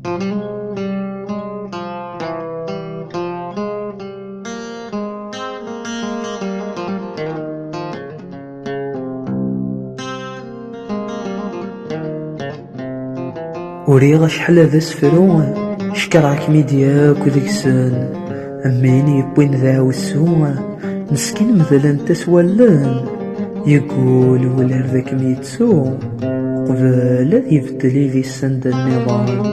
وريغ شحال هذا سفرو شكرعك ميدياك وديكسان أمين يبوين ذا وسوا مسكين مثلا انت سوالان يقول ولا ذاك ميتسو قبل يبدل يدي السند النظام.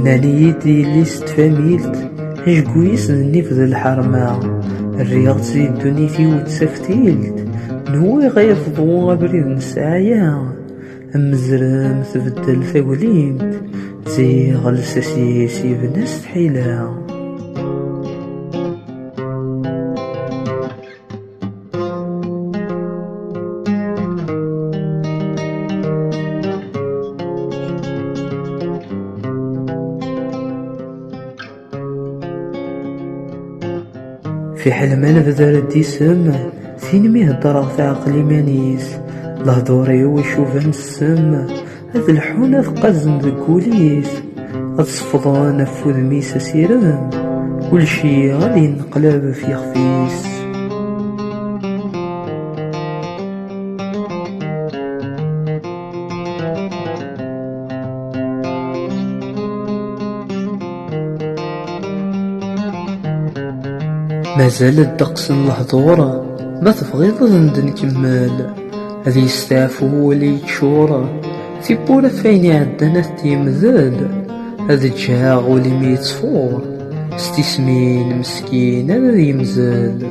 ناني يدي اللي ستفاميلت هجكويس النيف ذا الحرمة الرياض زيد دونيتي وتسفتيلت نوي غيفضو أبريد نسعيا أمزرم تبدل ثوليمت زي غلساسيسي بناس تحيلا. في حلمان بدا ردي سم فين ميهدر في عقلي مانيس لهدوري ويشوفها نسم هاد الحونة تقزم ذكوليس غتصفضان نفوذ ميسا سيرم كل شي غادي ينقلب في خفيس. مازال الدقس الهضورة ما تبغيض نكمل هذي يستعفو ولي يتشورى في بورا فين عندنا تيمذل هذا جاغ ولي ميتصفور استسمين مسكين هذا يمزل.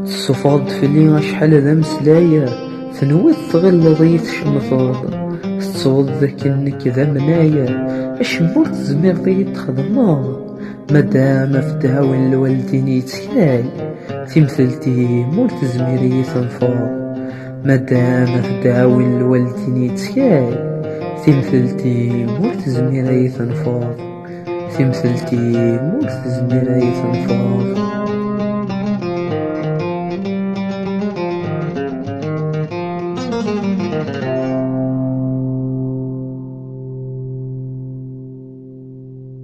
صفاد فيلي شحال هذا مسلايا تنوي تغلظي تشمطاض تصوض ذاك انك ذا منايا اش مور تزمير ذي تخدماض مادام فتهاوي الوالدين يتكاي تمثلتي مور تزميري تنفاض مادام فتهاوي الوالدين يتكاي تمثلتي مور تزميري تنفاض تمثلتي مور تزميري تنفاض.